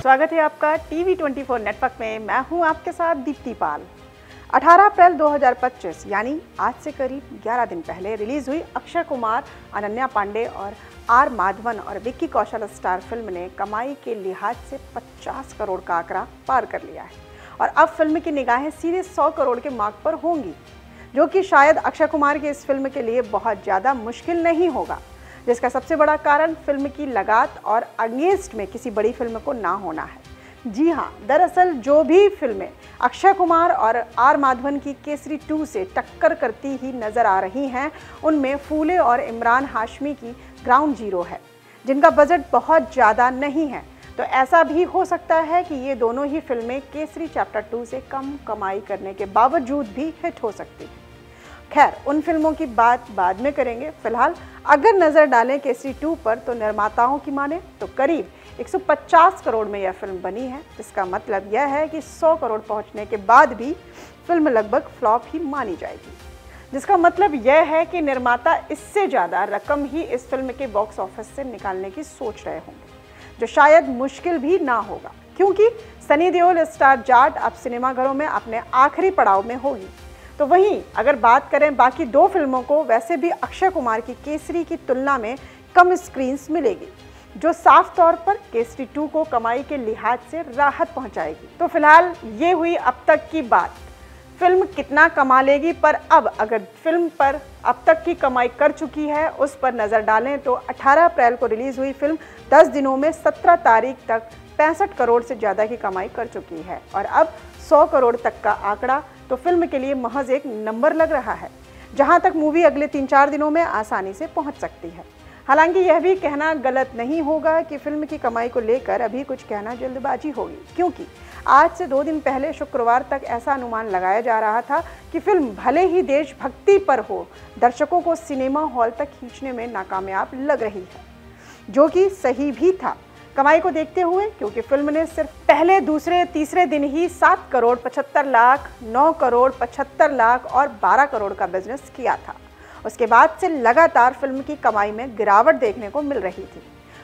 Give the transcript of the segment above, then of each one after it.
स्वागत है आपका टीवी 24 नेटवर्क में। मैं हूं आपके साथ दीप्ति पाल। 18 अप्रैल 2025 यानी आज से करीब 11 दिन पहले रिलीज हुई अक्षय कुमार, अनन्या पांडे और आर माधवन और विक्की कौशल स्टार फिल्म ने कमाई के लिहाज से 50 करोड़ का आंकड़ा पार कर लिया है और अब फिल्म की निगाहें सीधे 100 करोड़ के मार्क पर होंगी, जो कि शायद अक्षय कुमार की इस फिल्म के लिए बहुत ज़्यादा मुश्किल नहीं होगा, जिसका सबसे बड़ा कारण फिल्म की लगात और अगेंस्ट में किसी बड़ी फिल्म को ना होना है। जी हाँ, दरअसल जो भी फिल्में अक्षय कुमार और आर माधवन की केसरी 2 से टक्कर करती ही नज़र आ रही हैं, उनमें फूले और इमरान हाशमी की ग्राउंड जीरो है, जिनका बजट बहुत ज़्यादा नहीं है। तो ऐसा भी हो सकता है कि ये दोनों ही फिल्में केसरी चैप्टर 2 से कम कमाई करने के बावजूद भी हिट हो सकती हैं। खैर, उन फिल्मों की बात बाद में करेंगे। फिलहाल अगर नज़र डालें केसरी 2 पर तो निर्माताओं की माने तो करीब 150 करोड़ में यह फिल्म बनी है, जिसका मतलब यह है कि 100 करोड़ पहुंचने के बाद भी फिल्म लगभग फ्लॉप ही मानी जाएगी, जिसका मतलब यह है कि निर्माता इससे ज़्यादा रकम ही इस फिल्म के बॉक्स ऑफिस से निकालने की सोच रहे होंगे, जो शायद मुश्किल भी ना होगा, क्योंकि सनी देओल स्टार जाट अब सिनेमाघरों में अपने आखिरी पड़ाव में होगी। तो वहीं अगर बात करें बाकी दो फिल्मों को, वैसे भी अक्षय कुमार की केसरी की तुलना में कम स्क्रीन्स मिलेगी, जो साफ तौर पर केसरी 2 को कमाई के लिहाज से राहत पहुंचाएगी। तो फिलहाल ये हुई अब तक की बात, फिल्म कितना कमा लेगी। पर अब अगर फिल्म पर अब तक की कमाई कर चुकी है उस पर नज़र डालें तो 18 अप्रैल को रिलीज़ हुई फिल्म 10 दिनों में 17 तारीख तक 65 करोड़ से ज़्यादा की कमाई कर चुकी है और अब 100 करोड़ तक का आंकड़ा तो फिल्म के लिए महज एक नंबर लग रहा है, जहां तक मूवी अगले 3-4 दिनों में आसानी से पहुंच सकती है। हालांकि यह भी कहना गलत नहीं होगा कि फिल्म की कमाई को लेकर अभी कुछ कहना जल्दबाजी होगी, क्योंकि आज से 2 दिन पहले शुक्रवार तक ऐसा अनुमान लगाया जा रहा था कि फिल्म भले ही देशभक्ति पर हो, दर्शकों को सिनेमा हॉल तक खींचने में नाकामयाब लग रही है, जो कि सही भी था कमाई को देखते हुए, क्योंकि फिल्म ने सिर्फ पहले, दूसरे, तीसरे दिन ही 7 करोड़ 75 लाख, 9 करोड़ 75 लाख और 12 करोड़ का बिजनेस किया था। उसके बाद से लगातार फिल्म की कमाई में गिरावट देखने को मिल रही थी,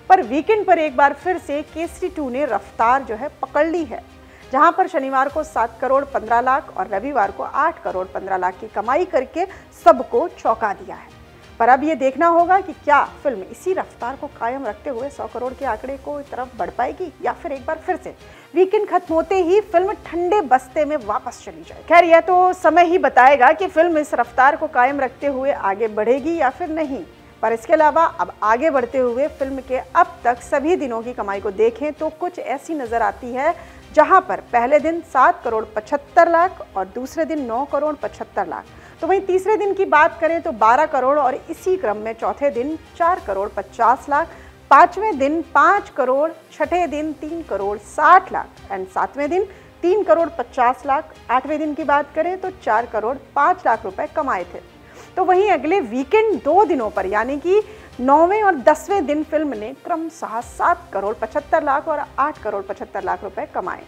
पर वीकेंड पर एक बार फिर से केसरी 2 ने रफ्तार जो है पकड़ ली है, जहां पर शनिवार को 7 करोड़ 15 लाख और रविवार को 8 करोड़ 15 लाख की कमाई करके सबको चौंका दिया है। पर अब ये देखना होगा कि क्या फिल्म इसी रफ्तार को कायम रखते हुए 100 करोड़ के आंकड़े को तरफ बढ़ पाएगी, या फिर एक बार फिर से वीकेंड खत्म होते ही फिल्म ठंडे बस्ते में वापस चली जाए। खैर, यह तो समय ही बताएगा कि फिल्म इस रफ्तार को कायम रखते हुए आगे बढ़ेगी या फिर नहीं। पर इसके अलावा अब आगे बढ़ते हुए फिल्म के अब तक सभी दिनों की कमाई को देखें तो कुछ ऐसी नजर आती है, जहां पर पहले दिन 7 करोड़ 75 लाख और दूसरे दिन 9 करोड़ 75 लाख, तो वहीं तीसरे दिन की बात करें तो 12 करोड़ और इसी क्रम में चौथे दिन 4 करोड़ 50 लाख, पांचवें दिन 5 करोड़, छठे दिन 3 करोड़ 60 लाख एंड सातवें दिन 3 करोड़ 50 लाख, आठवें दिन की बात करें तो 4 करोड़ 5 लाख रुपए कमाए थे। तो वहीं अगले वीकेंड 2 दिनों पर यानी कि 9वें और 10वें दिन फिल्म ने क्रमशः 7 करोड़ 75 लाख और 8 करोड़ 75 लाख रुपए कमाए।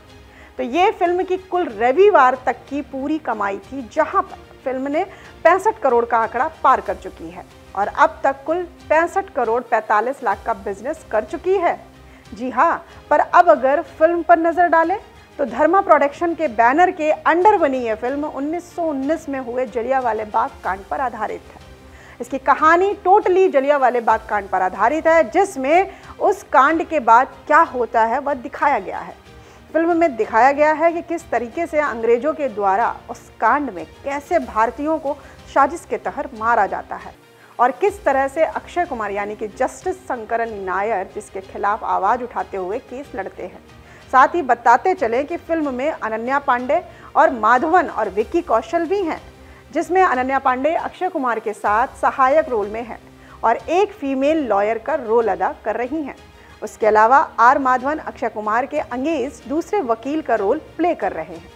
तो ये फिल्म की कुल रविवार तक की पूरी कमाई थी, जहां पर फिल्म ने 65 करोड़ का आंकड़ा पार कर चुकी है और अब तक कुल 65 करोड़ 45 लाख का बिजनेस कर चुकी है। जी हाँ, पर अब अगर फिल्म पर नजर डालें तो धर्मा प्रोडक्शन के बैनर के अंडर बनी यह फिल्म 1919 में हुए जलियांवाला बाग कांड पर आधारित है। इसकी कहानी टोटली जलियांवाला बाग कांड पर आधारित है, जिसमें उस कांड के बाद क्या होता है वह दिखाया गया है। फिल्म में दिखाया गया है कि किस तरीके से अंग्रेजों के द्वारा उस कांड में कैसे भारतीयों को साजिश के तहत मारा जाता है और किस तरह से अक्षय कुमार यानी कि जस्टिस शंकरन नायर जिसके खिलाफ आवाज़ उठाते हुए केस लड़ते हैं। साथ ही बताते चले कि फिल्म में अनन्या पांडे और माधवन और विक्की कौशल भी हैं, जिसमें अनन्या पांडे अक्षय कुमार के साथ सहायक रोल में है और एक फीमेल लॉयर का रोल अदा कर रही हैं। उसके अलावा आर माधवन अक्षय कुमार के अगेंस्ट दूसरे वकील का रोल प्ले कर रहे हैं,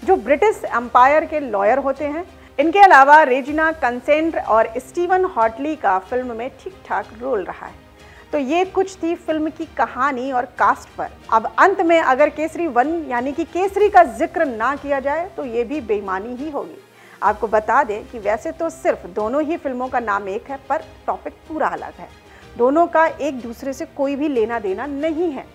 जो ब्रिटिश एम्पायर के लॉयर होते हैं। इनके अलावा रेजिना कंसेंट और स्टीवन हॉटली का फिल्म में ठीक ठाक रोल रहा है। तो ये कुछ थी फिल्म की कहानी और कास्ट पर। अब अंत में अगर केसरी 1 यानी कि केसरी का जिक्र ना किया जाए तो ये भी बेईमानी ही होगी। आपको बता दें कि वैसे तो सिर्फ दोनों ही फिल्मों का नाम एक है, पर टॉपिक पूरा अलग है। दोनों का एक दूसरे से कोई भी लेना देना नहीं है।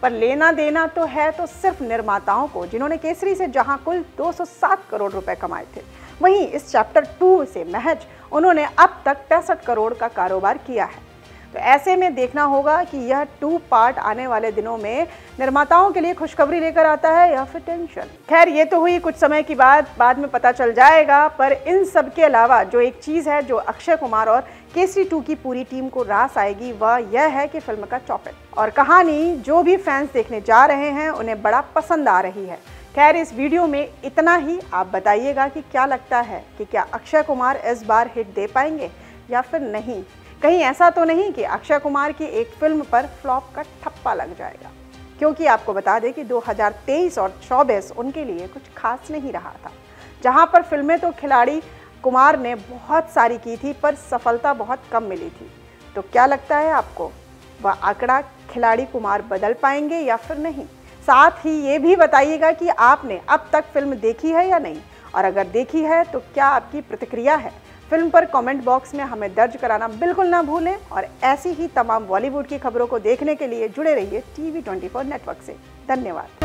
पर लेना देना तो है तो सिर्फ निर्माताओं को, जिन्होंने केसरी से जहां कुल 207 करोड़ रुपए कमाए थे, वहीं इस चैप्टर 2 से महज उन्होंने अब तक 63 करोड़ का कारोबार किया है। तो ऐसे में देखना होगा कि यह 2 पार्ट आने वाले दिनों में निर्माताओं के लिए खुशखबरी लेकर आता है या फिर टेंशन। खैर, ये तो हुई कुछ समय की बात, बाद में पता चल जाएगा। पर इन सब के अलावा जो एक चीज़ है जो अक्षय कुमार और केसरी 2 की पूरी टीम को रास आएगी, वह यह है कि फिल्म का टॉपिक और कहानी जो भी फैंस देखने जा रहे हैं उन्हें बड़ा पसंद आ रही है। खैर, इस वीडियो में इतना ही। आप बताइएगा कि क्या लगता है कि क्या अक्षय कुमार इस बार हिट दे पाएंगे या फिर नहीं। कहीं ऐसा तो नहीं कि अक्षय कुमार की एक फिल्म पर फ्लॉप का ठप्पा लग जाएगा, क्योंकि आपको बता दें कि 2023 और 2024 उनके लिए कुछ खास नहीं रहा था, जहां पर फिल्में तो खिलाड़ी कुमार ने बहुत सारी की थी पर सफलता बहुत कम मिली थी। तो क्या लगता है आपको, वह आंकड़ा खिलाड़ी कुमार बदल पाएंगे या फिर नहीं? साथ ही ये भी बताइएगा कि आपने अब तक फिल्म देखी है या नहीं, और अगर देखी है तो क्या आपकी प्रतिक्रिया है। फिल्म पर कमेंट बॉक्स में हमें दर्ज कराना बिल्कुल ना भूलें और ऐसी ही तमाम बॉलीवुड की खबरों को देखने के लिए जुड़े रहिए TV24 नेटवर्क से। धन्यवाद।